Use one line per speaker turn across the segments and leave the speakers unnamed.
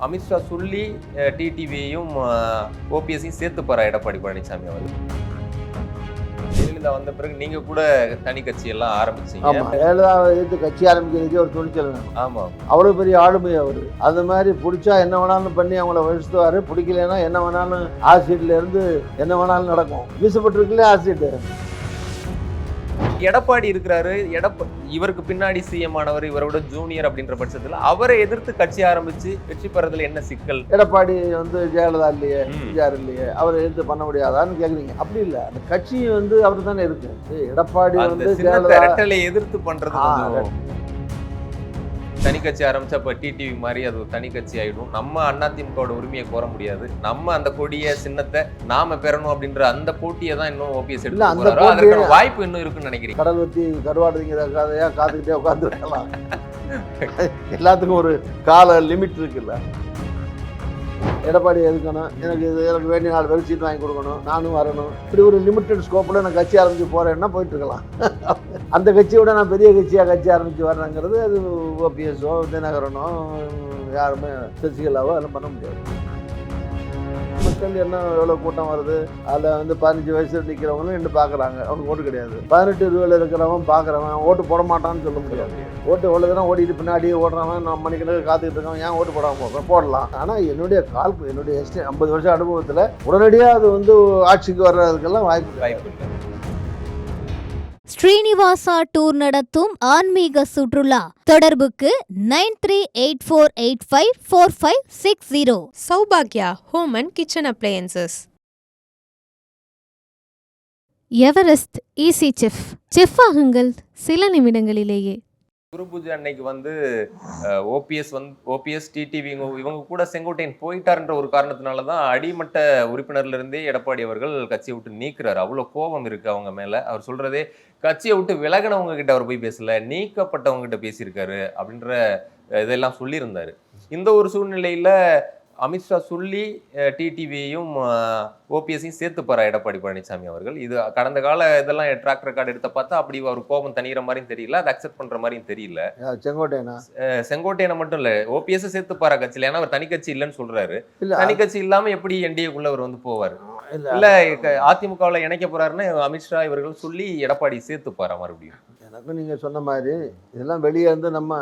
அமித்ஷா சொல்லி டிடிவியையும் ஓபிஎஸ்ஸையும் சேர்த்துப்பாரா எடப்பாடி பழனிசாமி அவர்கள்? ஜெயலலிதா வந்த பிறகு நீங்க கூட தனி கட்சி எல்லாம் ஆரம்பிச்சீங்க.
ஜெயலலிதா எதிர்த்து கட்சி ஆரம்பிக்கிறதுக்கே ஒரு துணிச்சல் வேணும்.
ஆமா,
அவ்வளவு பெரிய ஆளுமை அவரு. அந்த மாதிரி பிடிச்சா என்ன வேணாலும் பண்ணி அவங்கள வழிச்சுவாரு. பிடிக்கலன்னா என்ன வேணாலும் ஆசிட்ல இருந்து என்ன வேணாலும் நடக்கும். வீசப்பட்டிருக்குல்ல ஆசிட்.
எடப்பாடி இருக்கிறாரு, இவருக்கு பின்னாடி சிஎம் ஆனவர், இவரோட ஜூனியர் அப்படின்ற பட்சத்துல அவரை எதிர்த்து கட்சி ஆரம்பிச்சு வெற்றி பெறதுல என்ன சிக்கல்?
எடப்பாடி ஜெயலலிதா இல்லையே, எம்ஜிஆர் இல்லையே, அவரை எதிர்த்து பண்ண முடியாதான்னு கேக்குறீங்க. அப்படி இல்ல, அந்த கட்சி அவரு தானே இருக்கு. எடப்பாடி
ஜெயலலிதா எதிர்த்து பண்றது தனி கட்சி ஆரம்பிச்சா இப்ப டிடிவி மாதிரி அது ஒரு தனி கட்சி ஆயிடும். நம்ம அதிமுகவோட உரிமையை கோர முடியாது. நம்ம அந்த கொடிய சின்னத்தை நாம பெறணும் அப்படின்ற அந்த போட்டியை தான் இன்னும் ஓபிஎஸ் எடுத்து அதற்கான வாய்ப்பு இன்னும் இருக்குன்னு நினைக்கிறேன்.
கடல் வத்தி கருவாடுங்கிற கதையா காத்துக்கிட்டே உட்காந்து இருக்கலாம். எல்லாத்துக்கும் ஒரு கால லிமிட் இருக்குல்ல. எடப்பாடி எதுக்கணும், எனக்கு வேண்டிய 4 பேருக்கு சீட் வாங்கி கொடுக்கணும், நானும் வரணும், இப்படி ஒரு லிமிட்டட் ஸ்கோப்பில் நான் கட்சி ஆரம்பிச்சு போகிறேன்னா போயிட்டு இருக்கலாம். அந்த கட்சியோட நான் பெரிய கட்சி ஆரம்பித்து வர்றேங்கிறது அது ஓபிஎஸ்ஸோ தினகரனோ யாருமே சசிகலாவோ அதெல்லாம் பண்ண முடியாது. மக்கள் என்ன எவ்வளோ கூட்டம் வருது, அதில் 15 வயசு நிற்கிறவங்களும் என்ன பார்க்குறாங்க, அவனுக்கு ஓட்டு கிடையாது. 18-20 இருக்கிறவன் பார்க்குறவன் ஓட்டு போட மாட்டான்னு சொல்ல முடியாது. ஓட்டு எவ்வளோ தினம் ஓடிட்டு பின்னாடி ஓடுறவன் நம்ம மணிக்கணக்கு காத்துக்கிட்டு இருக்கவன் ஏன் ஓட்டு போடாமல் போடலாம். ஆனால் என்னுடைய 50 வருஷம் அனுபவத்தில் உடனடியாக அது ஆட்சிக்கு வர்றதுக்கெல்லாம் வாய்ப்பு இல்லை.
ஸ்ரீனிவாசா டூர் நடத்தும் ஆன்மீக சுற்றுலா தொடர்புக்கு 9384854560.
சௌபாக்யா home and kitchen appliances.
Everest easy chef ஆகுங்கள் சில நிமிடங்களிலேயே.
குரு பூஜை அன்னைக்கு ஓபிஎஸ் டிடிவி இவங்க கூட செங்கோட்டையன் போயிட்டாருன்ற ஒரு காரணத்தினாலதான் அடிமட்ட உறுப்பினர்ல இருந்தே எடப்பாடி அவர்கள் கட்சியை விட்டு நீக்கிறாரு. அவ்வளவு கோபம் இருக்கு அவங்க மேல. அவர் சொல்றதே கட்சியை விட்டு விலகினவங்க கிட்ட அவர் போய் பேசல, நீக்கப்பட்டவங்க கிட்ட பேசியிருக்காரு அப்படின்ற இதெல்லாம் சொல்லியிருந்தாரு. இந்த ஒரு சூழ்நிலையில அமித்ஷா சொல்லி டிடிவியையும் ஓபிஎஸ்ஸையும் சேர்த்துப்பாரா எடப்பாடி பழனிசாமி அவர்கள்? இது கடந்த கால இதெல்லாம் ட்ராக் ரெக்கார்டு எடுத்த பார்த்தா அப்படி ஒரு கோபம் தனிகிற மாதிரியும் தெரியல, அதை அக்செப்ட் பண்ற மாதிரியும் தெரியல. செங்கோட்டையனை மட்டும் இல்ல, ஓபிஎஸ் சேர்த்துப்பாரா கட்சியில? ஏன்னா அவர் தனி கட்சி இல்லைன்னு சொல்றாரு. தனி கட்சி இல்லாம எப்படி என்டிஏக்குள்ள அவர் போவாரு? இல்ல அதிமுகவுல இணைக்க போறாருன்னு அமித்ஷா இவர்கள் சொல்லி எடப்பாடி சேர்த்துப்பாரா மறுபடியும்?
எனக்கும் நீங்க சொன்ன மாதிரி இதெல்லாம் வெளியே இருந்து நம்ம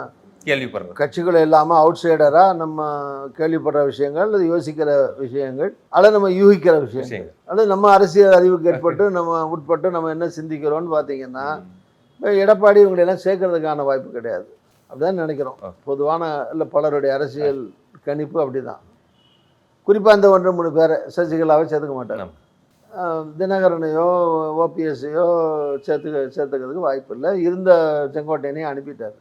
கேள்விப்படுறோம்.
கட்சிகள் இல்லாமல் அவுட் சைடராக நம்ம கேள்விப்படுற விஷயங்கள், அல்லது யோசிக்கிற விஷயங்கள், அல்லது நம்ம யூகிக்கிற விஷயங்கள், அல்லது நம்ம அரசியல் அறிவுக்கு உட்பட்டு நம்ம என்ன சிந்திக்கிறோம்னு பார்த்தீங்கன்னா எடப்பாடி இவங்களெல்லாம் சேர்க்கறதுக்கான வாய்ப்பு கிடையாது. அப்படிதான் நினைக்கிறோம். பொதுவான இல்லை பலருடைய அரசியல் கணிப்பு அப்படி தான். குறிப்பாக அந்த 1-3 பேரை சசிகலாவை சேர்த்துக்க மாட்டாங்க. தினகரனையோ ஓபிஎஸ்ஸையோ சேர்த்துக்கிறதுக்கு வாய்ப்பு இல்லை. இருந்த செங்கோட்டையனையும் அனுப்பிட்டார்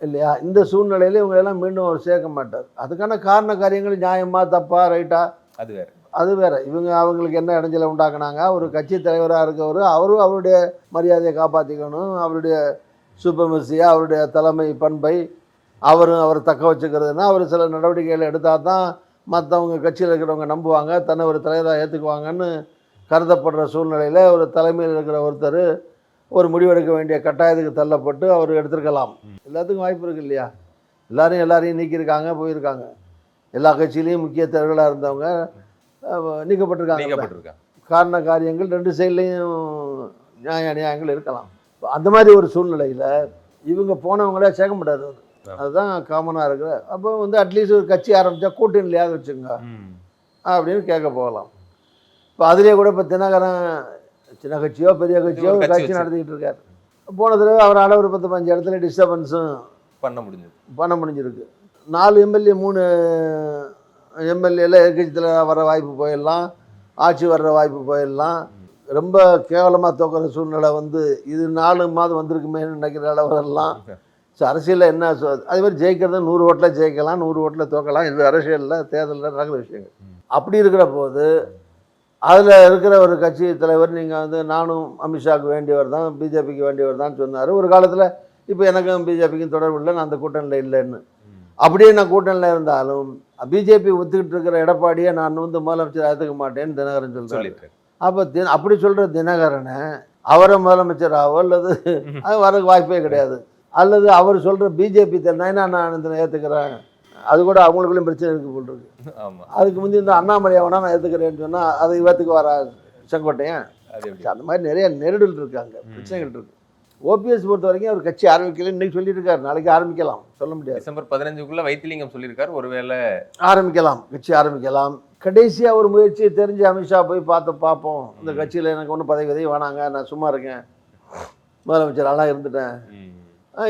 இல்லையா? இந்த சூழ்நிலையில் இவங்களெல்லாம் மீண்டும் அவர் சேர்க்க மாட்டார். அதுக்கான காரண காரியங்கள் நியாயமா தப்பா ரைட்டா அது வேற. அவங்களுக்கு என்ன இடைஞ்சலை உண்டாக்குனாங்க? ஒரு கட்சி தலைவராக இருக்கவர் அவரும் அவருடைய மரியாதையை காப்பாற்றிக்கணும், அவருடைய சுப்பமசியா அவருடைய தலைமை பண்பை அவர் தக்க வச்சுக்கிறதுனா அவர் சில நடவடிக்கைகளை எடுத்தால் தான் மற்றவங்க கட்சியில் இருக்கிறவங்க நம்புவாங்க, தன்னை ஒரு தலைவராக ஏற்றுக்குவாங்கன்னு கருதப்படுற சூழ்நிலையில் ஒரு தலைமையில் இருக்கிற ஒருத்தர் ஒரு முடிவெடுக்க வேண்டிய கட்டாயத்துக்கு தள்ளப்பட்டு அவர் எடுத்திருக்கலாம். எல்லாத்துக்கும் வாய்ப்பு இருக்கு இல்லையா? எல்லாரையும் நீக்கியிருக்காங்க, போயிருக்காங்க. எல்லா கட்சியிலையும் முக்கிய தலைவர்களாக இருந்தவங்க நீக்கப்பட்டிருக்காங்க. காரண காரியங்கள் 2 சைட்லையும் நியாயங்கள் இருக்கலாம். அந்த மாதிரி ஒரு சூழ்நிலையில் இவங்க போனவங்களே சேர்க்க முடியாது. அதுதான் காமனாக இருக்கிற. அப்போ அட்லீஸ்ட் ஒரு கட்சி ஆரம்பித்தா கூட்டணிலையாவது வச்சுங்க அப்படின்னு கேட்க போகலாம். இப்போ அதிலே கூட இப்போ தினகரன் சின்ன கட்சியோ பெரிய கட்சியோ கட்சி நடத்திக்கிட்டு இருக்காரு. போன தடவை அவரால் ஒரு 10-15 இடத்துல டிஸ்டர்பன்ஸும் பண்ண முடிஞ்சிருக்கு. 4 எம்எல்ஏ 3 எம்எல்ஏல எதிர்கட்சியில் வர வாய்ப்பு போயிடலாம், ஆட்சி வர்ற வாய்ப்பு போயிடலாம். ரொம்ப கேவலமாக தோக்கிற சூழ்நிலை இது 4 மாதம் வந்திருக்குமேன்னு நினைக்கிற அளவெல்லாம். ஸோ அரசியலில் என்ன அதே மாதிரி ஜெயிக்கிறது 100 ஓட்டில் ஜெயிக்கலாம், 100 ஓட்டில் தோக்கலாம். இது அரசியலில் தேர்தலில் நடக்கிற விஷயங்கள். அப்படி இருக்கிற போது அதில் இருக்கிற ஒரு கட்சி தலைவர் நீங்கள் நானும் அமித்ஷாவுக்கு வேண்டியவர் தான், பிஜேபிக்கு வேண்டியவர் தான் சொன்னார் ஒரு காலத்தில். இப்போ எனக்கும் பிஜேபிக்கும் தொடர்பு இல்லை, நான் அந்த கூட்டணியில் இல்லைன்னு. அப்படியே நான் கூட்டணியில் இருந்தாலும் பிஜேபி ஒத்துக்கிட்டு இருக்கிற எடப்பாடியை நான் முதலமைச்சர் ஏற்றுக்க மாட்டேன்னு தினகரன் சொல்கிறார். அப்போ அப்படி சொல்கிற தினகரனை அவரை முதலமைச்சராகவோ அல்லது அது வரக்கு வாய்ப்பே கிடையாது. அல்லது அவர் சொல்கிற பிஜேபி நான் ஏற்றுக்கிறேன் அது கூட அவங்களுக்குள்ளேயும் பிரச்சனை இருக்குது போல் இருக்கு.
ஆமா
அதுக்கு முந்தி இந்த அண்ணாமலையை வேணா நான் எடுத்துக்கிறேன்னு சொன்னால் அது இவத்துக்கு வர செங்கோட்டையன்.
அது எப்படி
அந்த மாதிரி நிறைய நெருடல் இருக்காங்க, பிரச்சனைகள் இருக்கு. ஓபிஎஸ் பொறுத்த வரைக்கும் அவர் கட்சி ஆரம்பிக்கல, இன்னைக்கு சொல்லிட்டு இருக்காரு, நாளைக்கு ஆரம்பிக்கலாம், சொல்ல முடியாது.
டிசம்பர் 15க்குள்ள வைத்திலிங்கம் சொல்லியிருக்காரு, ஒருவேளை
ஆரம்பிக்கலாம், கட்சி ஆரம்பிக்கலாம். கடைசியாக ஒரு முயற்சி தெரிஞ்சு அமித்ஷா போய் பார்ப்போம், இந்த கட்சியில் எனக்கு ஒன்றும் பதவி வேணாங்க, நான் சும்மா இருக்கேன், முதலமைச்சரெல்லாம் இருந்துட்டேன்,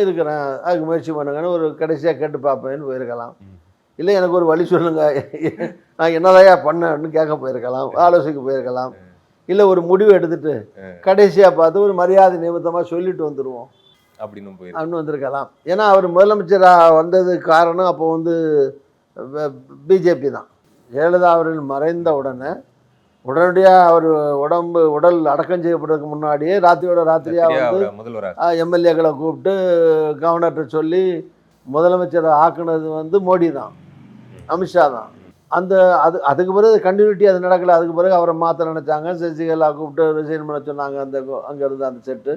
இருக்கிறேன், அதுக்கு முயற்சி பண்ணுங்கன்னு ஒரு கடைசியாக கேட்டு பார்ப்பேன்னு போயிருக்கலாம். இல்லை எனக்கு ஒரு வழி சொல்லுங்க, நான் என்னதையா பண்ணேன்னு கேட்க போயிருக்கலாம், ஆலோசிக்க போயிருக்கலாம். இல்லை ஒரு முடிவு எடுத்துட்டு கடைசியாக பார்த்து ஒரு மரியாதை நிமித்தமாக சொல்லிட்டு வந்துடுவோம் அப்படின்னு வந்திருக்கலாம். ஏன்னா அவர் முதலமைச்சராக வந்ததுக்கு காரணம் அப்போ வந்து பிஜேபி தான். ஜெயலலிதா அவர்கள் மறைந்த உடனடியாக அவர் உடல் அடக்கம் செய்யப்படுறதுக்கு முன்னாடியே ராத்திரியாக வந்து எம்எல்ஏக்களை கூப்பிட்டு கவர்னர்கிட்ட சொல்லி முதலமைச்சரை ஆக்குனது வந்து மோடி தான், அமித்ஷா தான். அதுக்கு பிறகு கண்டினியூட்டி அது நடக்கலை. அதுக்கு பிறகு அவரை மாற்ற நினச்சாங்க, சசிகலா கூப்பிட்டு ரிசைன் பண்ண சொன்னாங்க. அங்கே இருந்து அந்த செட்டு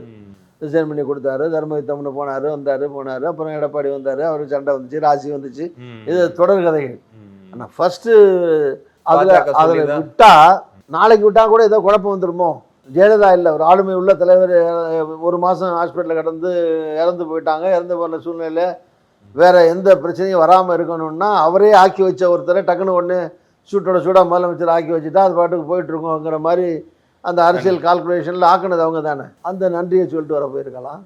ரிசைன் பண்ணி கொடுத்தாரு. தர்மயுத்தம்னு போனார். அப்புறம் எடப்பாடி வந்தார், அவருக்கு சண்டை வந்துச்சு, ராசி வந்துச்சு. இது தொடர் கதைகள். ஆனால் ஃபஸ்ட்டு அதில் விட்டால் நாளைக்கு விட்டால் கூட ஏதோ குழப்பம் வந்துடுமோ. ஜெயலலிதா இல்லை, ஒரு ஆளுமை உள்ள தலைவர் ஒரு மாதம் ஹாஸ்பிட்டலில் கிடந்து இறந்து போயிட்டாங்க. இறந்து போன சூழ்நிலையில் வேறு எந்த பிரச்சனையும் வராமல் இருக்கணும்னா அவரே ஆக்கி வச்ச ஒருத்தரை டக்குன்னு ஒன்று சூடாக முதலமைச்சர் ஆக்கி வச்சுட்டா அது பாட்டுக்கு போயிட்டுருக்கோங்கிற மாதிரி அந்த அரசியல் கால்குலேஷனில் ஆக்குனது அவங்க தானே. அந்த நன்றியை சொல்லிட்டு வர போயிருக்கலாம்.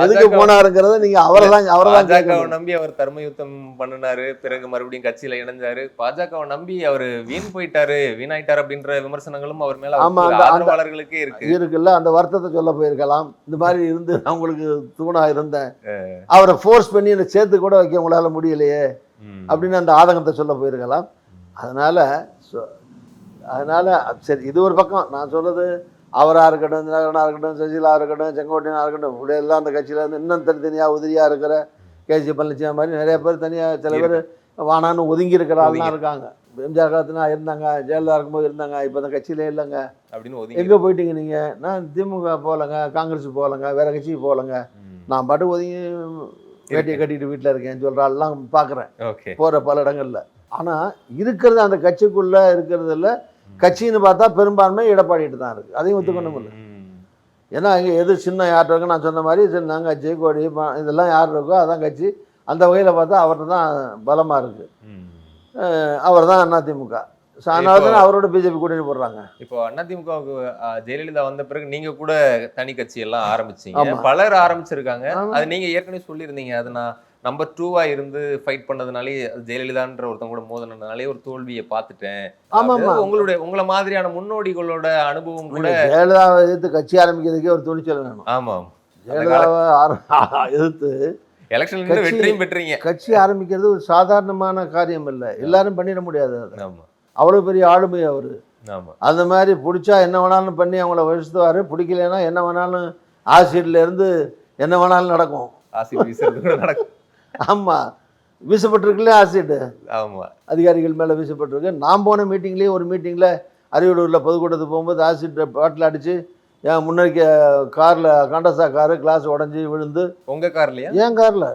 எதுக்கு போனாருங்கிறத நீங்க அவரை
நம்பி அவர் தர்மயுத்தம் பண்ணினாரு, பிறகு மறுபடியும் கட்சியில இணைஞ்சாரு. பாஜகவை நம்பி அவர் வீணாயிட்டார் அப்படின்ற விமர்சனங்களும் அவர் மேல ஆதரவாளர்களுக்கே
இருக்குல்ல. அந்த வருத்தத்தை சொல்ல போயிருக்கலாம். இந்த மாதிரி இருந்து அவங்களுக்கு தூணா இருந்தேன், அவரை ஃபோர்ஸ் பண்ணி என்னை சேர்த்து கூட வைக்க உங்களால முடியலையே அப்படின்னு அந்த ஆதங்கத்தை சொல்ல போயிருக்கலாம். அதனால சரி, இது ஒரு பக்கம். நான் சொல்றது அவராக இருக்கட்டும், தினகரனாக இருக்கட்டும், சசிகலா இருக்கட்டும், செங்கோட்டையனாக இருக்கட்டும், இப்படி எல்லாம் அந்த கட்சியில் இருந்து இன்னும் தனித்தனியாக உதிரியாக இருக்கிற கேசி பழனிசாமி மாதிரி நிறைய பேர் தனியாக, சில பேர் வானான்னு ஒதுங்கி இருக்கிற ஆள்லாம் இருக்காங்க. எம்ஜிஆர் காலத்துல இருந்தாங்க, ஜெயலலிதா இருக்கும்போது இருந்தாங்க, இப்போ அந்த கட்சியிலே இல்லைங்க அப்படின்னு எங்கே போயிட்டீங்க நீங்கள்? நான் திமுக போகலைங்க, காங்கிரஸ் போகலைங்க, வேறு கட்சிக்கு போகலைங்க, நான் பாட்டு ஒதுங்கி வேட்டியை கட்டிட்டு வீட்டில் இருக்கேன்னு சொல்கிற ஆள்லாம் பார்க்குறேன் போகிற பல இடங்களில். ஆனால் இருக்கிறது அந்த கட்சிக்குள்ளே இருக்கிறதில்ல. கட்சின்னு பார்த்தா பெரும்பான்மை எடப்பாடிட்டு தான் இருக்குது, அதையும் ஒத்துக்கணும் இல்லை. ஏன்னா இங்கே எது சின்ன யார்கிட்ட இருக்கோ, நான் சொன்ன மாதிரி சின்ன கட்சி, கோடி, இதெல்லாம் யார் இருக்கோ அதான் கட்சி. அந்த வகையில் பார்த்தா அவர்கிட்ட தான் பலமாக இருக்குது. அவர் தான் அதிமுக. அதனால தானே அவரோட பிஜேபி கூட்டணி போடுறாங்க.
இப்போ அதிமுகவுக்கு ஜெயலலிதா வந்த பிறகு நீங்க கூட தனி கட்சி எல்லாம் ஆரம்பிச்சீங்க, பலர் ஆரம்பிச்சிருக்காங்க. அது நீங்க ஏற்கனவே சொல்லியிருந்தீங்க, அது நான் நம்பர் 2வா இருந்து ஃபைட் பண்ணதுனாலே, ஜெயலலிதான்ற ஒருத்தவங்க கூட மோதினாலே ஒரு தோல்வியை பார்த்துட்டேன். உங்களை மாதிரியான முன்னோடிகளோட அனுபவம் கூட.
ஜெயலலிதாவை எதிர்த்து கட்சி ஆரம்பிக்கிறதுக்கே ஒரு துணிச்சல் வேணும்.
ஆமாம்,
ஜெயலலிதாவை எதிர்த்து
எலெக்ஷன்ல வெற்றியும் பெற்றீங்க.
கட்சி ஆரம்பிக்கிறது ஒரு சாதாரணமான காரியம் இல்லை, எல்லாரும் பண்ணிட முடியாது. அவ்வளோ பெரிய ஆளுமை அவர். அந்த மாதிரி பிடிச்சா என்ன வேணாலும் பண்ணி அவங்கள வச்சுத்துவார், பிடிக்கலன்னா என்ன வேணாலும் ஆசிட்ல இருந்து என்ன வேணாலும் நடக்கும்.
ஆசிட் வீசுறது கூட நடக்கும்.
ஆமாம், வீசப்பட்டிருக்குல்ல ஆசிட்,
ஆமாம்,
அதிகாரிகள் மேலே வீசப்பட்டிருக்கு. நான் போன மீட்டிங்லேயே ஒரு மீட்டிங்கில் அரியலூரில் பொதுக்கூட்டத்துக்கு போகும்போது ஆசிட் பாட்டில் அடித்து என் முன்னாடி காரில், கண்டசா காரு கிளாஸ் உடஞ்சி விழுந்து.
உங்கள் கார்லையா?
என் காரில்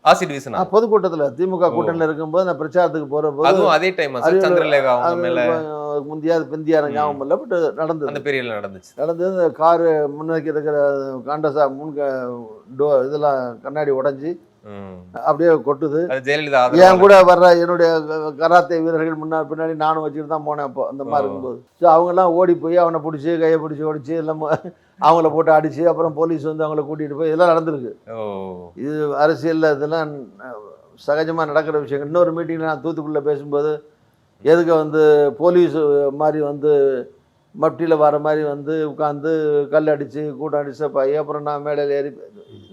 ஆசிட் வீசினா
பொதுக்கூட்டத்தில் திமுக கூட்டணியில் இருக்கும்போது நான் பிரச்சாரத்துக்கு போகிற போது
அதே டைம்
முந்தியா பிந்தியா ஞாபகம் இல்லை, பட் நடந்தது, அந்த பீரியட்ல நடந்தது. காரு முன்னாடி இருக்கிற காண்டசா இதெல்லாம் கண்ணாடி உடஞ்சி அப்படியே கொட்டுது. என் கூட வர்ற என்னுடைய கராத்தே வீரர்கள் முன்னாடி பின்னாடி நானும் வச்சுட்டு தான் போனேன் அப்போ அந்த மாதிரி இருக்கும்போது. ஸோ அவங்கெல்லாம் ஓடி போய் அவனை பிடிச்சி கையை பிடிச்சி ஓடிச்சு, எல்லாம் அவங்கள போட்டு அடிச்சு, அப்புறம் போலீஸ் வந்து அவங்கள கூட்டிகிட்டு போய் இதெல்லாம் நடந்திருக்கு. இது அரசியலில் இதெல்லாம் சகஜமாக நடக்கிற விஷயங்கள். இன்னொரு மீட்டிங்கில் நான் தூத்துக்குள்ளே பேசும்போது எதுக்கு வந்து போலீஸ் மாதிரி வந்து மப்டியில் வர மாதிரி வந்து உட்காந்து கல் அடித்து கூட்டம் அடிச்சப்பாயி, அப்புறம் நான் மேடையில் ஏறி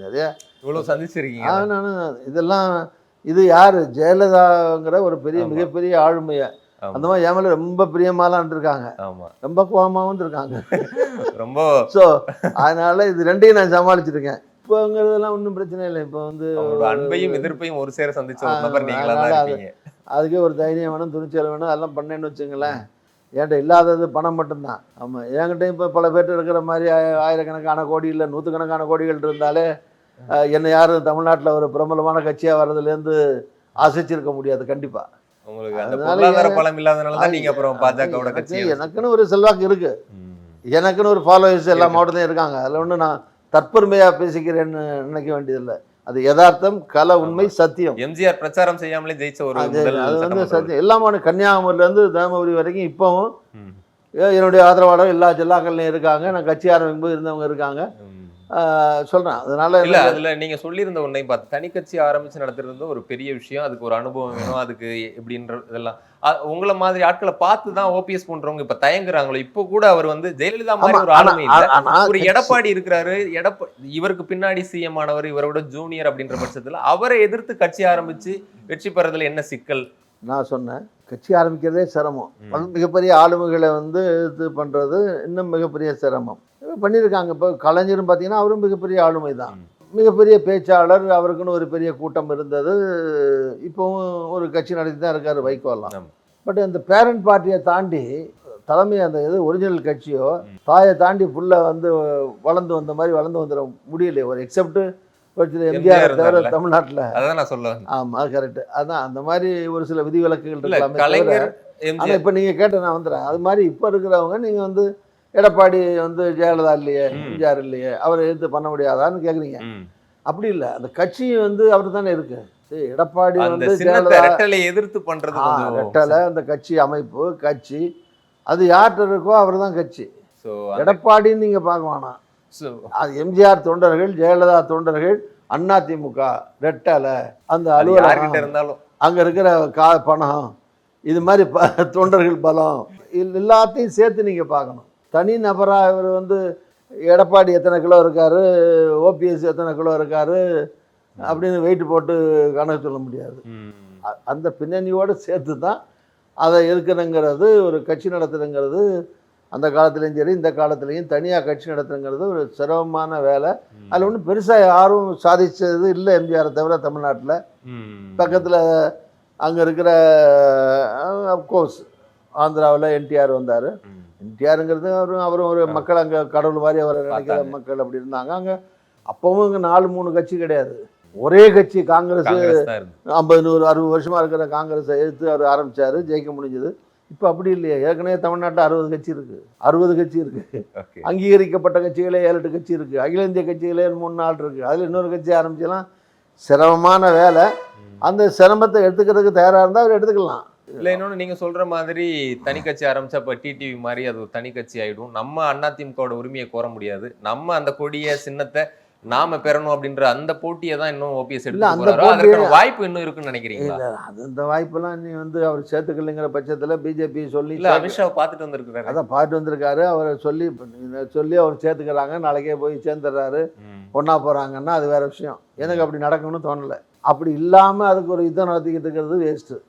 நிறைய
இவ்வளோ சந்திச்சிருக்கீங்க.
நான் இதெல்லாம் இது யார்? ஜெயலலிதாங்கிற ஒரு பெரிய மிகப்பெரிய ஆளுமையை அந்த மாதிரி என் மேலே ரொம்ப பிரியமாலாம் இருந்திருக்காங்க, ரொம்ப கோபமாகவும் இருக்காங்க
ரொம்ப.
ஸோ அதனால இது ரெண்டையும் நான் சமாளிச்சிருக்கேன். இப்போங்கிறதெல்லாம் ஒன்றும் பிரச்சனை இல்லை. இப்போ வந்து
அன்பையும் எதிர்ப்பையும் ஒரு சேர சந்திச்ச
அதுக்கே ஒரு தைரியம் வேணும், துணிச்சல் வேணும். அதெல்லாம் பண்ணேன்னு வச்சுங்களேன். என்கிட்ட இல்லாதது பணம் மட்டும்தான். ஆமாம், என்கிட்ட இப்போ பல பேர்கிட்ட இருக்கிற மாதிரி ஆயிரக்கணக்கான கோடி இல்லை, நூற்றுக்கணக்கான கோடிகள் இருந்தாலே என்னை யாரும் தமிழ்நாட்டில் ஒரு பிரபலமான கட்சியாக வர்றதுலேருந்து அசைச்சிருக்க முடியாது கண்டிப்பாக.
உங்களுக்கு அந்த
அதனால
பொருளாதார பலம் இல்லாதனால தான் நீங்க அப்புறம் பாஜகவோட கட்சியை
எனக்குன்னு ஒரு செல்வாக்கு இருக்குது, எனக்குன்னு ஒரு ஃபாலோவர்ஸ் எல்லா மாவட்டத்தையும் இருக்காங்க. அதில் ஒன்றும் நான் தற்பெருமையாக பேசிக்கிறேன்னு நினைக்க வேண்டியதில்லை. அது யதார்த்தம், கலை, உண்மை, சத்தியம்.
எம்ஜிஆர் பிரச்சாரம் செய்யாமலே ஜெயிச்ச ஒரு முதல்
அது வந்து
சட்டமன்ற
சத்தியம். எல்லாமே கன்னியாகுமரியிலேருந்து தருமபுரி வரைக்கும் இப்போவும்
ம்.
என்னுடைய ஆதரவாளர் எல்லா ஜில்லாக்கள்லையும் இருக்காங்க. நான் கட்சி ஆரம்பிக்கும்போது இருந்தவங்க இருக்காங்க.
ம்.
சொல்கிறேன். அதனால
இல்ல அதுல நீங்க சொல்லியிருந்த ஒன்னையும் பார்த்து தனி கட்சி ஆரம்பிச்சு நடத்துறது ஒரு பெரிய விஷயம். அதுக்கு ஒரு அனுபவம் வேணும். அதுக்கு எப்படின்ற இதெல்லாம் உங்களை மாதிரி ஆட்களை பார்த்து தான் ஓபிஎஸ் போன்றவங்க இப்ப தயங்குறாங்களோ. இப்போ கூட அவர் வந்து ஜெயலலிதா மாதிரி ஒரு ஆளுமை இல்ல, ஒரு எடப்பாடி இருக்கிறாரு. இவருக்கு பின்னாடி சிஎம் ஆனவர், இவரோட ஜூனியர் அப்படின்ற பட்சத்துல அவரை எதிர்த்து கட்சி ஆரம்பிச்சு வெற்றி பெறதுல என்ன சிக்கல்?
நான் சொன்னேன், கட்சி ஆரம்பிக்கிறதே சிரமம். மிகப்பெரிய ஆளுமைகளை வந்து இது பண்ணுறது இன்னும் மிகப்பெரிய சிரமம். பண்ணியிருக்காங்க. இப்போ கலைஞரும் பார்த்தீங்கன்னா அவரும் மிகப்பெரிய ஆளுமை தான், மிகப்பெரிய பேச்சாளர். அவருக்குன்னு ஒரு பெரிய கூட்டம் இருந்தது. இப்போவும் ஒரு கட்சி நடத்தி தான் இருக்கார் வைகோலாம். பட் அந்த பேரண்ட் பார்ட்டியை தாண்டி தலைமை அந்த இது ஒரிஜினல் கட்சியோ தாயை தாண்டி ஃபுல்லாக வந்து வளர்ந்து வந்த மாதிரி வளர்ந்து வந்துட முடியலையே. ஒரு எக்ஸப்ட் எம்ஜிஆர் தவிர தமிழ்நாட்டில்.
அதான் நான் சொல்ல வந்தேன்.
ஆமாம், அது கரெக்டு. அதான் அந்த மாதிரி ஒரு சில விதிவிலக்குகள்
இல்ல,
இருக்கலாமே தவிர.
கலைஞர்
ஆனால்
எம்ஜிஆர்
இப்போ நீங்கள் கேட்ட நான் வந்துடுறேன். அது மாதிரி இப்போ இருக்கிறவங்க நீங்கள் வந்து எடப்பாடி வந்து ஜெயலலிதா இல்லையே, எம்ஜிஆர் இல்லையே, அவரை எதிர்த்து பண்ண முடியாதான்னு கேட்குறீங்க. அப்படி இல்லை, அந்த கட்சி வந்து அவர் தானே இருக்கு. சரி, எடப்பாடி
அந்த
வந்து
சின்னத்தை
ஜெயலலிதா
ரெட்டலை எதிர்த்து பண்றது கொஞ்சம்
ரெட்டலை, அந்த கட்சி அமைப்பு கட்சி அது யார்கிட்ட இருக்கோ அவர் தான் கட்சி.
So,
எடப்பாடின்னு நீங்கள் பார்க்க வேணாம். அது எம்ஜிஆர் தொண்டர்கள், ஜெயலலிதா தொண்டர்கள், அதிமுக ரெட்டலை, அந்த
யார்கிட்ட
அலுவலகம்,
இருந்தாலும்
அங்கே இருக்கிற பணம், இது மாதிரி தொண்டர்கள் பலம் எல்லாத்தையும் சேர்த்து நீங்கள் பார்க்கணும். தனி நபராக இவர் வந்து எடப்பாடி எத்தனை கிலோ இருக்கார், ஓபிஎஸ் எத்தனை கிலோ இருக்கார் அப்படின்னு வெயிட் போட்டு கணக்கு சொல்ல முடியாது. அந்த பின்னணியோடு சேர்த்து தான் அதை இருக்கணுங்கிறது. ஒரு கட்சி நடத்துறங்கிறது அந்த காலத்துலேயும் சரி இந்த காலத்துலேயும் தனியாக கட்சி நடத்துறங்கிறது ஒரு சிரமமான வேலை. அதில் ஒன்றும் பெருசாக யாரும் சாதிச்சது இல்லை எம்ஜிஆரை தவிர தமிழ்நாட்டில். பக்கத்தில் அங்கே இருக்கிற அப்கோர்ஸ் ஆந்திராவில் என்டிஆர் வந்தார். என்டிஆருங்கிறது அவரும் ஒரு மக்கள், அங்கே கடவுள் மாதிரி அவரை நினைக்கிற மக்கள் அப்படி இருந்தாங்க. அங்கே அப்போவும் இங்கே 4-3 கட்சி கிடையாது, ஒரே கட்சி காங்கிரஸ். 50-100-60 வருஷமாக இருக்கிற காங்கிரஸை எதிர்த்து அவர் ஆரம்பித்தார், ஜெயிக்க முடிஞ்சது. இப்போ அப்படி இல்லையே. ஏற்கனவே தமிழ்நாட்டில் 60 கட்சி இருக்குது, 60 கட்சி இருக்குது. அங்கீகரிக்கப்பட்ட கட்சிகளே 7-8 கட்சி இருக்குது. அகில இந்திய கட்சிகளே 3-4 இருக்குது. அதில் இன்னொரு கட்சி ஆரம்பிச்சலாம். சிரமமான வேலை. அந்த சிரமத்தை எடுத்துக்கிறதுக்கு தயாராக இருந்தால் அவர் எடுத்துக்கலாம்.
இல்லை, இன்னொன்று நீங்கள் சொல்கிற மாதிரி தனி கட்சி ஆரம்பிச்சா இப்போ டிடிவி மாதிரி அது ஒரு தனி கட்சி ஆகிடும். நம்ம அதிமுகவோட உரிமையை கோர முடியாது. நம்ம அந்த கொடிய சின்னத்தை நாம பெறணும் அப்படின்ற அந்த போட்டியை தான் இன்னும் ஓபிஎஸ் எடுத்து வாய்ப்பு இன்னும் இருக்குன்னு நினைக்கிறீங்களா?
அது இந்த வாய்ப்பெல்லாம் நீ வந்து அவர் சேர்த்துக்கலைங்கிற பட்சத்தில் பிஜேபி சொல்லி
இல்லை, அமித்ஷாவை பார்த்துட்டு வந்திருக்காரு.
அதான் பார்த்துட்டு வந்திருக்காரு. அவரை சொல்லி அவர் சேர்த்துக்கிறாங்க, நாளைக்கே போய் சேர்ந்துடுறாரு, ஒன்றா போகிறாங்கன்னா அது வேற விஷயம். எனக்கு அப்படி நடக்கணும்னு தோணலை. அப்படி இல்லாமல் அதுக்கு ஒரு யுத்தம் நடத்திக்கிட்டு இருக்கிறது வேஸ்ட்டு.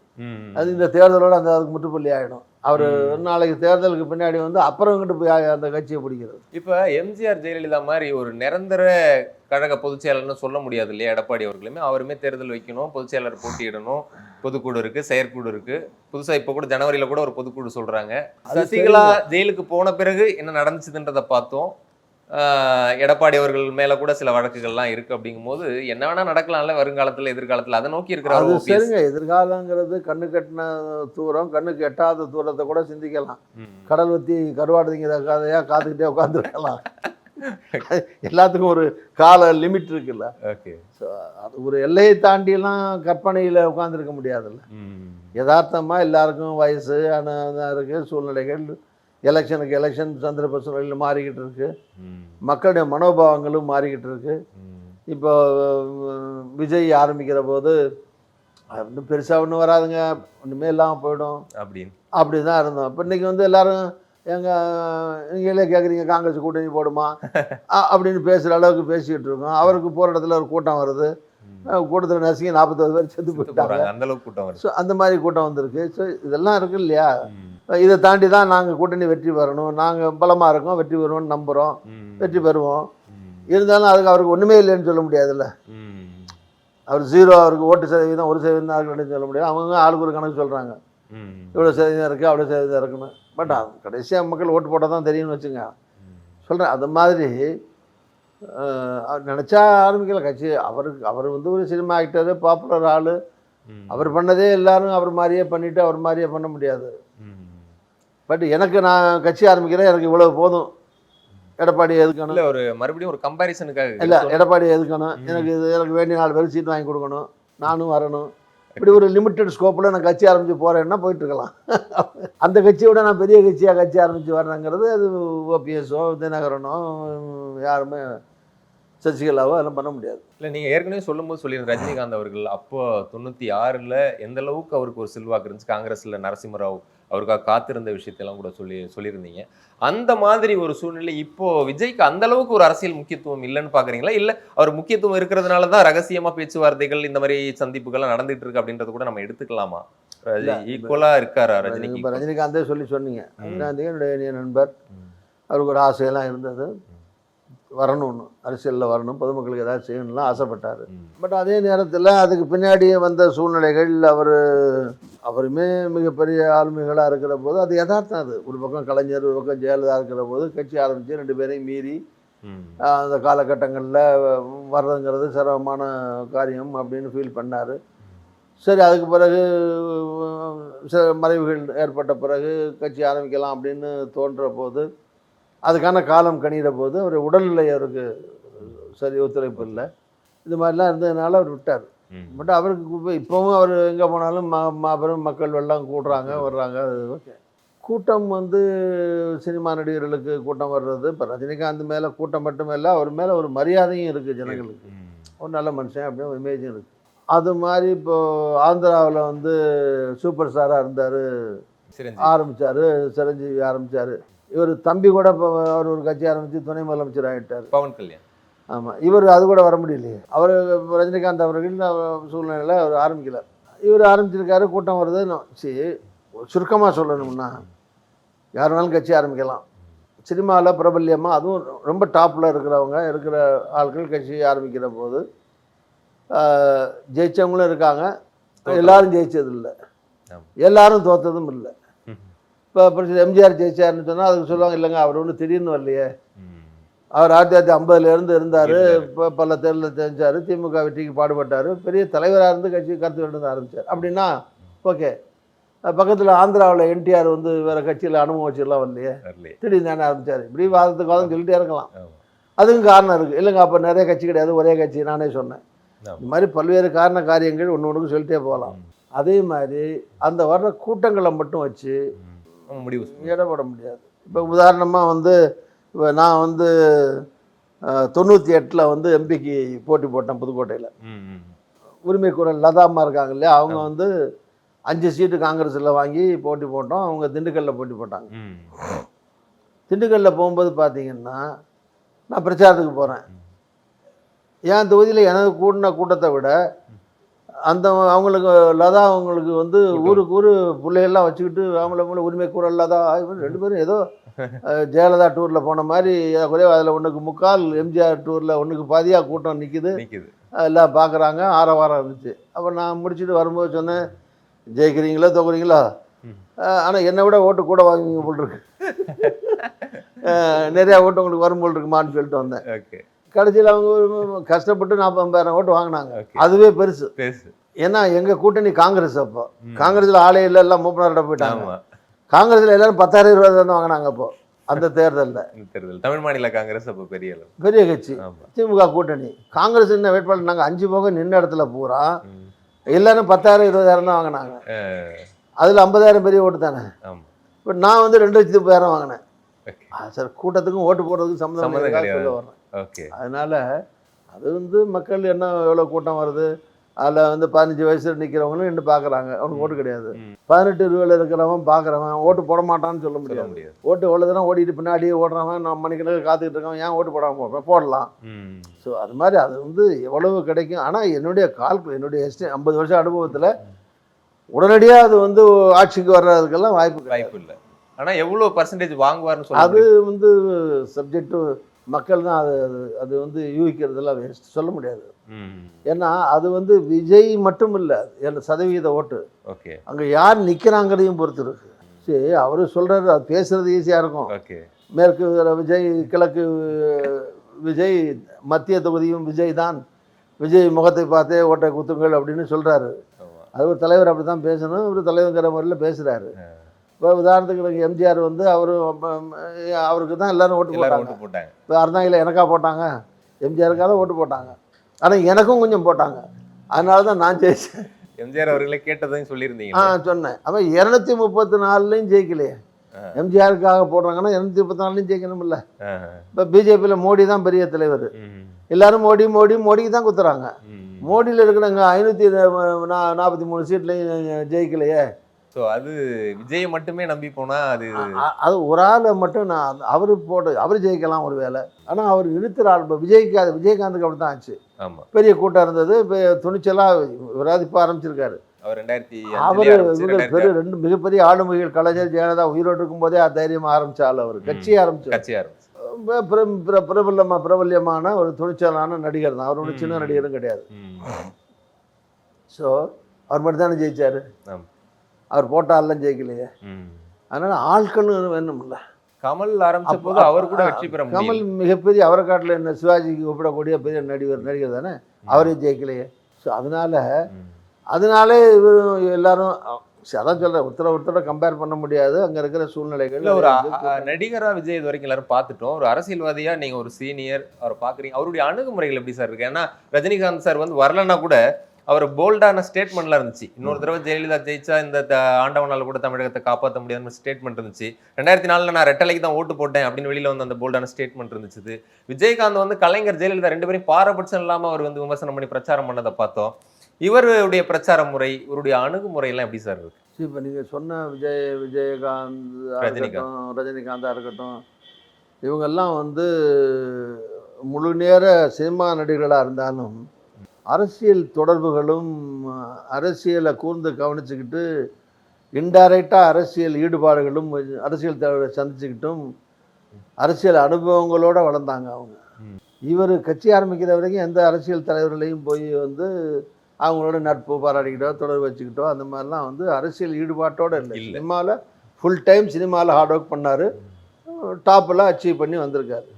அது இந்த தேர்தலோடு அந்த அதுக்கு முற்றுப்புள்ளி ஆகிடும். அவர் நாளைக்கு தேர்தலுக்கு பின்னாடி வந்து அப்புறம் கிட்ட போய் அந்த கட்சியை பிடிக்கிறது.
இப்போ எம்ஜிஆர் ஜெயலலிதா மாதிரி ஒரு நிரந்தர கழக பொதுச் செயலர்னு சொல்ல முடியாது இல்லையா? எடப்பாடி அவர்களுமே அவருமே தேர்தல் வைக்கணும், பொதுச் செயலர் போட்டியிடணும், பொதுக்குழு இருக்கு, செயற்குழு இருக்கு. புதுசா இப்போ கூட ஜனவரியில கூட ஒரு பொதுக்குழு சொல்றாங்க. சசிகலா ஜெயிலுக்கு போன பிறகு என்ன நடந்துச்சுன்றதை பார்த்தோம். எடப்பாடி அவர்கள் மேல கூட சில வழக்குகள்லாம் இருக்கு. அப்படிங்கும் போது என்ன வேணா நடக்கலாம்ல வருங்காலத்துல, எதிர்காலத்துல. அதை நோக்கி இருக்கிற
சரிங்க. எதிர்காலங்கிறது கண்ணு கட்டின தூரம், கண்ணுக்கு எட்டாத தூரத்தை கூட சிந்திக்கலாம். கடல் வத்தி கருவாடுங்கிற கதையா காத்துக்கிட்டே உட்காந்துருக்கலாம். எல்லாத்துக்கும் ஒரு கால லிமிட் இருக்குல்ல. அது ஒரு எல்லையை தாண்டியெல்லாம் கற்பனையில் உட்காந்துருக்க முடியாதுல்ல. யதார்த்தமா எல்லாருக்கும் வயசு இருக்கு, சூழ்நிலைகள், எலெக்ஷனுக்கு எலெக்ஷன் சந்தர்ப்ப சூழ்நிலையில் மாறிக்கிட்டு இருக்கு, மக்களுடைய மனோபாவங்களும் மாறிக்கிட்டு இருக்கு. இப்போ விஜய் ஆரம்பிக்கிற போது இன்னும் பெருசாக ஒன்றும் வராதுங்க, ஒன்றுமே இல்லாமல் போயிடும் அப்படி தான் இருந்தோம். இப்போ இன்றைக்கி வந்து எல்லாரும் நீங்களே கேட்குறீங்க காங்கிரஸ் கூட்டணி போடுமா அப்படின்னு பேசுகிற அளவுக்கு பேசிக்கிட்டு இருக்கோம். அவருக்கு போகிற இடத்துல ஒரு கூட்டம் வருது, கூட்டத்தில் நசுங்கி 40 பேர் செத்து போயிட்டாங்க.
அந்தளவுக்கு கூட்டம்.
ஸோ அந்த மாதிரி கூட்டம் வந்திருக்கு. ஸோ இதெல்லாம் இருக்கு இல்லையா? இதை தாண்டி தான் நாங்கள் கூட்டணி வெற்றி பெறணும், நாங்கள் பலமாக இருக்கோம், வெற்றி பெறுவோம்னு நம்புகிறோம், வெற்றி பெறுவோம். இருந்தாலும் அதுக்கு அவருக்கு ஒன்றுமே இல்லைன்னு சொல்ல முடியாதுல்ல. அவர் 0, அவருக்கு ஓட்டு சதவீதம் 1% தான் இருக்குன்னு சொல்ல முடியாது. அவங்க ஆளுக்கு ஒரு கணக்கு சொல்கிறாங்க, இவ்வளோ சதவீதம் இருக்குது, அவ்வளோ சதவீதம் இருக்கணும். பட் கடைசியாக மக்கள் ஓட்டு போட்டால் தான் தெரியும்னு வச்சுங்க. சொல்கிறேன் அது மாதிரி நினச்சா ஆரம்பிக்கல கட்சி. அவர் வந்து ஒரு சினிமா ஆக்டரு, பாப்புலர் ஆள், அவர் பண்ணதே எல்லாரும் அவர் மாதிரியே பண்ணிவிட்டு அவர் மாதிரியே பண்ண முடியாது. பட் எனக்கு நான் கட்சி ஆரம்பிக்கிறேன், எனக்கு இவ்வளவு போதும், எடப்பாடி எதுக்கணும்
இல்ல ஒரு மறுபடியும் ஒரு கம்பாரிசனுக்காக
இல்லை, எடப்பாடி எதுக்கணும், எனக்கு வேண்டிய 4 பேருக்கு சீட் வாங்கி கொடுக்கணும், நானும் வரணும், இப்படி ஒரு லிமிட்டட் ஸ்கோப்பில் நான் கட்சி ஆரம்பித்து போகிறேன்னா போயிட்டுருக்கலாம். அந்த கட்சியோட நான் பெரிய கட்சியாக கட்சி ஆரம்பித்து வரேங்கிறது அது ஓபிஎஸோ தினகரனோ யாருமே சசிகலாவோ அதெல்லாம் பண்ண முடியாது.
இல்லை நீங்கள் ஏற்கனவே சொல்லும்போது சொல்லியிருந்த ரஜினிகாந்த் அவர்கள் அப்போ 96ல் எந்த அளவுக்கு அவருக்கு ஒரு செல்வாக்கு இருந்துச்சு, காங்கிரஸில் நரசிம்மராவ் அவருக்காக காத்திருந்த விஷயத்தெல்லாம் கூட சொல்லியிருந்தீங்க. அந்த மாதிரி ஒரு சூழ்நிலை இப்போ விஜய்க்கு அந்த அளவுக்கு ஒரு அரசியல் முக்கியத்துவம் இல்லைன்னு பாக்குறீங்களா? இல்ல அவர் முக்கியத்துவம் இருக்கிறதுனால தான் ரகசியமா பேச்சுவார்த்தைகள் இந்த மாதிரி சந்திப்புகள்லாம் நடந்துட்டு இருக்கு அப்படின்றது கூட நம்ம எடுத்துக்கலாமா? ஈக்குவலா இருக்காரா ரஜினிக்கு?
இப்போ ரஜினிகாந்தே சொன்னீங்க, ரஜினிகாந்தே என்னுடைய நண்பர், அவருக்கு ஒரு ஆசையெல்லாம் இருந்தது, வரணும்னு, அரசியலில் வரணும், பொதுமக்களுக்கு ஏதாவது செய்யணும்லாம் ஆசைப்பட்டார். பட் அதே நேரத்தில் அதுக்கு பின்னாடியே வந்த சூழ்நிலைகள், அவருமே மிகப்பெரிய ஆளுமைகளாக இருக்கிற போது அது யதார்த்தம். அது ஒரு பக்கம் கலைஞர், ஒரு பக்கம் ஜெயலலிதா இருக்கிற போது கட்சி ஆரம்பித்து 2 பேரையும் மீறி அந்த காலகட்டங்களில் வர்றதுங்கிறது சிரமமான காரியம் அப்படின்னு ஃபீல் பண்ணார். சரி, அதுக்கு பிறகு சில மறைவுகள் ஏற்பட்ட பிறகு கட்சி ஆரம்பிக்கலாம் அப்படின்னு தோன்ற போது, அதுக்கான காலம் கணிகிற போது அவர் உடல்நிலை அவருக்கு சரி ஒத்துழைப்பு இல்லை, இது மாதிரிலாம் இருந்ததுனால அவர் விட்டார். பட் அவருக்கு இப்போவும் அவர் எங்கே போனாலும் மாபெரும் மக்கள் வெள்ளம் கூடுறாங்க, வர்றாங்க. அது ஓகே. கூட்டம் சினிமா நடிகர்களுக்கு கூட்டம் வர்றது, இப்போ ரஜினிகாந்த் மேலே கூட்டம் மட்டுமே இல்லை, அவர் மேலே ஒரு மரியாதையும் இருக்குது ஜனங்களுக்கு. ஒரு நல்ல மனுஷன் அப்படியே ஒரு இமேஜும் இருக்குது. அது மாதிரி இப்போது ஆந்திராவில் சூப்பர் ஸ்டாராக இருந்தார், ஆரம்பித்தார், சிரஞ்சீவி ஆரம்பித்தார். இவர் தம்பி கூட இப்போ அவர் ஒரு கட்சி ஆரம்பித்து துணை முதலமைச்சர் ஆகிட்டார், பவன் கல்யாண். ஆமாம், இவர் அது கூட வர முடியலையே. அவர் ரஜினிகாந்த் அவர்கள் சூழ்நிலையில் அவர் ஆரம்பிக்கல, இவர் ஆரம்பிச்சிருக்காரு, கூட்டம் வருது. சரி, சுருக்கமாக சொல்லணும்னா யார் வேணாலும் கட்சி ஆரம்பிக்கலாம். சினிமாவில் பிரபல்யமாக அதுவும் ரொம்ப டாப்பில் இருக்கிற ஆட்கள் கட்சி ஆரம்பிக்கிற போது ஜெயித்தவங்களும் இருக்காங்க, எல்லாரும் ஜெயித்தது இல்லை, எல்லாரும் தோற்றதும் இல்லை. இப்போ எம்ஜிஆர் ஜெயிச்சார்னு சொன்னால் அதுக்கு சொல்லுவாங்க, இல்லைங்க அவர் ஒன்றும் திடீர்னு வரலையே, அவர் 1950 இருந்தார், இப்போ பல தேர்தலில் தெரிஞ்சார், திமுக வெற்றிக்கு பாடுபட்டார், பெரிய தலைவராக இருந்து கட்சி கருத்து வேண்டு ஆரம்பித்தார் அப்படின்னா ஓகே. பக்கத்தில் ஆந்திராவில் என்டிஆர் வேறு கட்சியில் அனுபவம் வச்சுலாம் வரலையே, திடீர்னு தானே ஆரம்பித்தார், இப்படி வாதத்துக்கு வாதம் சொல்லிட்டே இருக்கலாம். அதுக்கும் காரணம் இருக்குது. இல்லைங்க அப்போ நிறைய கட்சி கிடையாது, ஒரே கட்சி, நானே சொன்னேன். இந்த மாதிரி பல்வேறு காரியங்கள் ஒன்று சொல்லிட்டே போகலாம். அதே மாதிரி அந்த வர்ற கூட்டங்களை மட்டும் வச்சு முடிவு இடப்பட முடியாது. இப்போ உதாரணமாக இப்போ நான் 98ல் எம்பிக்கு போட்டி போட்டேன் புதுக்கோட்டையில். உரிமை குரல் லதாமா இருக்காங்க இல்லையா, அவங்க 5 சீட்டு காங்கிரஸில் வாங்கி போட்டி போட்டோம், அவங்க திண்டுக்கல்லில் போட்டி போட்டாங்க. திண்டுக்கல்லில் போகும்போது பார்த்தீங்கன்னா நான் பிரச்சாரத்துக்கு போகிறேன். என் தொகுதியில் எனக்கு கூடின கூட்டத்தை விட அவங்களுக்கு லதா அவங்களுக்கு ஊருக்கு ஊர் பிள்ளைகள்லாம் வச்சுக்கிட்டு அவங்கள உரிமை கூறல் லதா 2 பேரும் ஏதோ ஜெயலலிதா டூரில் போன மாதிரி குறைய, அதில் 1/4 எம்ஜிஆர் டூரில் 1க்கு பாதியாக கூட்டம் நிற்கிது, எல்லாம் பார்க்குறாங்க, ஆரவாரம் இருந்துச்சு. அப்போ நான் முடிச்சுட்டு வரும்போது சொன்னேன், ஜெயிக்கிறீங்களோ தோக்குறீங்களோ, ஆனால் என்னை விட ஓட்டு கூட வாங்குவீங்க போல் இருக்கு, நிறையா ஓட்டு உங்களுக்கு வரும் போல் இருக்குமான்னு சொல்லிட்டு வந்தேன். கடைசியில் அவங்க கஷ்டப்பட்டு 40,000 ஓட்டு வாங்கினாங்க, அதுவே பெருசு. ஏன்னா எங்கள் கூட்டணி காங்கிரஸ், அப்போ காங்கிரஸில் ஆளே இல்லை, எல்லாம் மூப்பனார்கிட்ட போயிட்டாங்க. காங்கிரஸில் எல்லாரும் 10,000 தான் வாங்கினாங்க அப்போ அந்த தேர்தலில்.
தமிழ் மாநில காங்கிரஸ் அப்போ பெரிய
கட்சி, திமுக கூட்டணி. காங்கிரஸ் என்ன வேட்பாளர் நாங்கள் 5 போக நின்ன இடத்துல பூரா எல்லாரும் 10,000 20,000 தான் வாங்கினாங்க. அதில் 50,000 பெரிய ஓட்டு தானே. இப்போ நான் 2,30,000 வாங்கினேன். சார், கூட்டத்துக்கும் ஓட்டு போடுறதுக்கும் சம்மந்தம் சொல்ல வரேன். அதனால அது மக்கள் என்ன எவ்வளோ கூட்டம் வருது, அதில் 15 வயசில் நிற்கிறவங்களும் இன்னும் பார்க்குறாங்க, அவனுக்கு ஓட்டு கிடையாது. 18-20 இருக்கிறவன் பார்க்குறவன் ஓட்டு போட மாட்டான்னு சொல்ல முடியாது. ஓட்டு எவ்வளோ தானே ஓடிட்டு பின்னாடியே ஓடுறவன், நான் மணிக்கணக்கு காத்துக்கிட்டு இருக்கவன் ஏன் ஓட்டு போடாமல் போடலாம். ஸோ அது மாதிரி அது எவ்வளவு கிடைக்கும். ஆனால் என்னுடைய என்னுடைய 50 வருஷம் அனுபவத்தில் உடனடியாக அது ஆட்சிக்கு வர்றதுக்கெல்லாம் வாய்ப்பு இல்லை.
ஆனால் எவ்வளோ பர்சன்டேஜ் வாங்குவார்னு சொல்லி
அது சப்ஜெக்ட் மக்கள் தான் அது யூகிக்கிறதெல்லாம் சொல்ல முடியாது. ஏன்னா அது விஜய் மட்டும் இல்லை, சதவீத ஓட்டு அங்கே யார் நிற்கிறாங்கிறதையும் பொறுத்து இருக்கு. சரி, அவர் சொல்கிறாரு, அது பேசுறது ஈஸியாக இருக்கும். மேற்கு விஜய், கிழக்கு விஜய், மத்திய தொகுதியும் விஜய் தான், விஜய் முகத்தை பார்த்தே ஓட்டை குத்துங்கள் அப்படின்னு சொல்கிறாரு. அது ஒரு தலைவர் அப்படி தான் பேசணும், ஒரு தலைவர்ங்கிற முறையில் பேசுகிறாரு. இப்போ உதாரணத்துக்கு எனக்கு எம்ஜிஆர் வந்து அவருக்கு தான் எல்லாரும் ஓட்டு போட்டாங்க. இப்போ அறந்தாங்கில எனக்கா போட்டாங்க, எம்ஜிஆருக்காக தான் ஓட்டு போட்டாங்க. ஆனால் எனக்கும் கொஞ்சம் போட்டாங்க, அதனால தான் நான் ஜெயிச்சேன்.
எம்ஜிஆர் அவர்களே கேட்டதையும் சொல்லியிருந்தீங்க.
சொன்னேன். அப்போ 234லையும் ஜெயிக்கலையே. எம்ஜிஆருக்காக போடுறாங்கன்னா 234லையும் ஜெயிக்கணும்ல. இப்போ பிஜேபியில் மோடி தான் பெரிய தலைவர், எல்லாரும் மோடிக்கு தான் குத்துறாங்க. மோடியில் இருக்கிறவங்க 543 சீட்லையும் ஜெயிக்கலையே.
ஸோ அது விஜயை மட்டுமே நம்பி போனால்
அது ஒரு ஆளை மட்டும் அவர் ஜெயிக்கலாம் ஒரு வேலை. ஆனால் அவர் நிறுத்துகிற ஆள் இப்போ விஜயகாந்துக்கு அப்படி தான் ஆச்சு.
ஆமாம்,
பெரிய கூட்டம் இருந்தது, இப்போ துணிச்சலாக இவராது இப்போ ஆரம்பிச்சிருக்காரு. அவர் ரெண்டு மிகப்பெரிய ஆளுமைகள் கலைஞர் ஜெயலலிதா உயிரோடு இருக்கும்போதே தைரியமாக ஆரம்பிச்சாள். அவர் கட்சி ஆரம்பிச்சு பிரபல்யமான ஒரு துணிச்சலான நடிகர் தான். அவர் ஒன்றும் சின்ன நடிகரும் கிடையாது. ஸோ அவர் மட்டும் தானே ஜெயிச்சார், அவர் போட்டாலாம் ஜெயிக்கலையே. அதனால ஆட்கள் வேணும்ல.
கமல் ஆரம்பிச்ச போது அவர் கூட வெற்றி பெற முடியல.
கமல் மிகப்பெரிய அவரை காட்டில் என்ன சிவாஜிக்கு ஒப்பிடக்கூடிய பெரிய நடிகர் தானே, அவரே ஜெயிக்கலையே. ஸோ அதனாலே இவர் எல்லாரும் அதான் சொல்கிறேன், ஒருத்தரை கம்பேர் பண்ண முடியாது அங்கே இருக்கிற சூழ்நிலைகள்.
ஒரு நடிகராக விஜய் இது வரைக்கும் எல்லாரும் பார்த்துட்டோம். ஒரு அரசியல்வாதியாக நீங்கள் ஒரு சீனியர் அவரை பார்க்குறீங்க, அவருடைய அணுகுமுறைகள் எப்படி சார் இருக்கு? ஏன்னா ரஜினிகாந்த் சார் வந்து வரலன்னா கூட அவர் போல்டான ஸ்டேட்மெண்ட்லாம் இருந்துச்சு. இன்னொரு தடவை ஜெயலலிதா ஜெயிச்சா இந்த ஆண்டவனால கூட தமிழகத்தை காப்பாற்ற முடியாதுன்னு ஸ்டேட்மெண்ட் இருந்துச்சு. 2004 நான் ரெட்டலைக்கு தான் ஓட்டு போட்டேன் அப்படின்னு வெளியில் வந்து அந்த போல்டான ஸ்டேட்மெண்ட் இருந்துச்சு. விஜயகாந்த் வந்து கலைஞர் ஜெயலலிதா 2 பேரும் பாரபட்சம் இல்லாமல் அவர் வந்து விமர்சனம் பண்ணி பிரச்சாரம் பண்ணதை பார்த்தோம். இவருடைய பிரச்சார முறை, இவருடைய அணுகுமுறையெல்லாம் எப்படி சார் இருக்கு?
இப்போ நீங்கள் சொன்ன விஜயகாந்த் ரஜினிகாந்தாக இருக்கட்டும், இவங்கெல்லாம் வந்து முழு நேர சினிமா நடிகர்களாக இருந்தாலும் அரசியல் தொடர்புகளும் அரசியலை கூர்ந்து கவனிச்சுக்கிட்டு இன்டைரக்டாக அரசியல் ஈடுபாடுகளும் அரசியல் தலைவரை சந்திச்சுக்கிட்டும் அரசியல் அனுபவங்களோடு வளர்ந்தாங்க அவங்க. இவர் கட்சி ஆரம்பிக்கிற வரைக்கும் எந்த அரசியல் தலைவர்களையும் போய் வந்து அவங்களோட நட்பு பாராட்டிக்கிட்டோ தொடர்பு வச்சுக்கிட்டோ அந்த மாதிரிலாம் வந்து அரசியல் ஈடுபாட்டோடு இல்லை. சினிமாவில் ஃபுல் டைம் சினிமாவில் ஹார்ட் ஒர்க் பண்ணார், டாப்பெல்லாம் அச்சீவ் பண்ணி வந்திருக்காரு.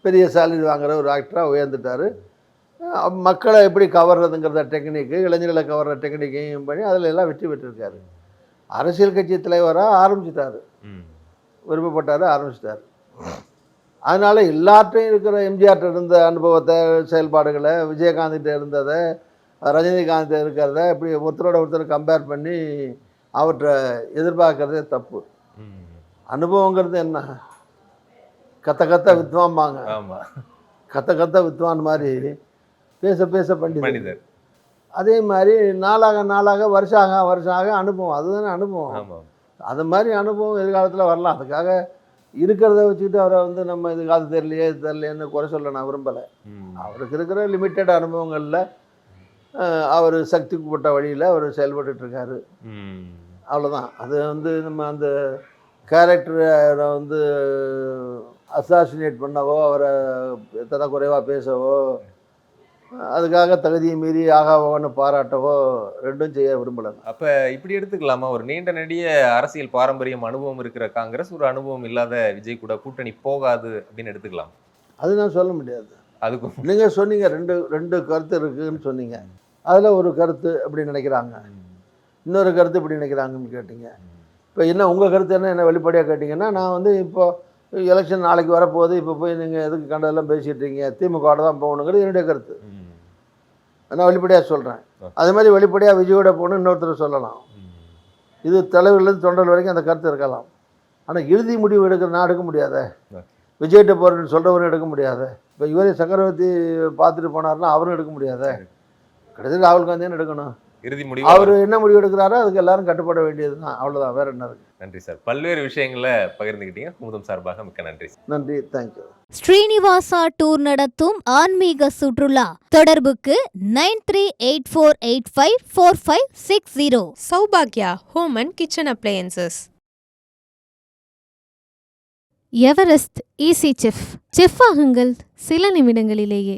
பெரிய சேலரி வாங்குகிற ஒரு ஆக்டராக உயர்ந்துட்டார். மக்களை எப்படி கவர்றதுங்கிறத டெக்னிக்கு, இளைஞர்களை கவர்ற டெக்னிக்கையும் பண்ணி அதில் எல்லாம் வெற்றி பெற்றிருக்காரு. அரசியல் கட்சி தலைவராக ஆரம்பிச்சிட்டார், விருப்பப்பட்டார், ஆரம்பிச்சிட்டார். அதனால் எல்லார்ட்டையும் இருக்கிற எம்ஜிஆர்கிட்ட இருந்த அனுபவத்தை, செயல்பாடுகளை, விஜயகாந்த்கிட்ட இருந்ததை, ரஜினிகாந்த் இருக்கிறத இப்படி ஒருத்தர் கம்பேர் பண்ணி அவற்றை எதிர்பார்க்கறதே தப்பு. அனுபவங்கிறது என்ன, கத்த வித்வான்பாங்க. கத்த வித்வான் மாதிரி பேச பண்டிதர். அதே மாதிரி நாளாக வருஷம் அனுபவம், அதுதானே அனுபவம். அது மாதிரி அனுபவம் எதிர்காலத்தில் வரலாம். அதுக்காக இருக்கிறத வச்சுக்கிட்டு அவரை வந்து நம்ம இது காது தெரியலையேன்னு குறை சொல்ல நான் விரும்பலை. அவருக்கு இருக்கிற லிமிட்டட் அனுபவங்களில் அவர் சக்திக்குப்பட்ட வழியில் அவர் செயல்பட்டுருக்காரு, அவ்வளோதான். அது வந்து நம்ம அந்த கேரக்டரை வந்து அசாசினேட் பண்ணவோ, அவரை எத்தனை குறைவாக பேசவோ, அதுக்காக தகுதியை மீறி ஆகாவோன்னு பாராட்டவோ ரெண்டும் செய்ய விரும்பலை.
அப்போ இப்படி எடுத்துக்கலாமா, ஒரு நீண்ட நெடிய அரசியல் பாரம்பரியம் அனுபவம் இருக்கிற காங்கிரஸ் ஒரு அனுபவம் இல்லாத விஜய் கூட கூட்டணி போகாது அப்படின்னு எடுத்துக்கலாம்?
அது நான் சொல்ல முடியாது.
அதுக்கும்
நீங்கள் சொன்னீங்க ரெண்டு கருத்து இருக்குதுன்னு சொன்னீங்க. அதில் ஒரு கருத்து அப்படி நினைக்கிறாங்க, இன்னொரு கருத்து இப்படி நினைக்கிறாங்கன்னு கேட்டீங்க. இப்போ என்ன உங்கள் கருத்து என்ன வெளிப்படையாக கேட்டிங்கன்னா, நான் வந்து இப்போது எலெக்ஷன் நாளைக்கு வரப்போகுது, இப்போ போய் நீங்கள் எதுக்கு கண்டதெல்லாம் பேசிகிட்டு இருக்கீங்க, திமுக தான் போகணுங்கிறது என்னுடைய கருத்து. நான் வெளிப்படையாக சொல்கிறேன். அது மாதிரி வெளிப்படையாக விஜயோட போகணுன்னு இன்னொருத்தர் சொல்லலாம். இது தலைவர்லேருந்து தொண்டர்கள் வரைக்கும் அந்த கருத்து இருக்கலாம். ஆனால் இறுதி முடிவு நான் எடுக்க முடியாத, விஜய்கிட்ட போகிறேன்னு சொல்கிறவரும் எடுக்க முடியாத. இப்போ இவரே சக்கரவர்த்தி பார்த்துட்டு போனார்னா அவரும் எடுக்க முடியாத. கடைசியில் ராகுல் காந்தியும் எடுக்கணும்.
இறுதி முடிவு
அவர் என்ன முடிவு எடுக்கிறாரோ அதுக்கு எல்லாரும் கட்டுப்பட வேண்டியது தான், அவ்வளோதான், வேற என்ன இருக்கு.
நன்றி சார், பல்வேறு விஷயங்களை பகிர்ந்துக்கிட்டீங்க. குமுதம் சார்பாக மிக்க நன்றி.
நன்றி, தேங்க்யூ.
ஸ்ரீனிவாசா டூர் நடத்தும் ஆன்மீக சுற்றுலா. தொடர்புக்கு 9384854560.
சௌபாக்யா home and kitchen appliances.
Everest easy chef ஆகுங்கள் சில நிமிடங்களிலேயே.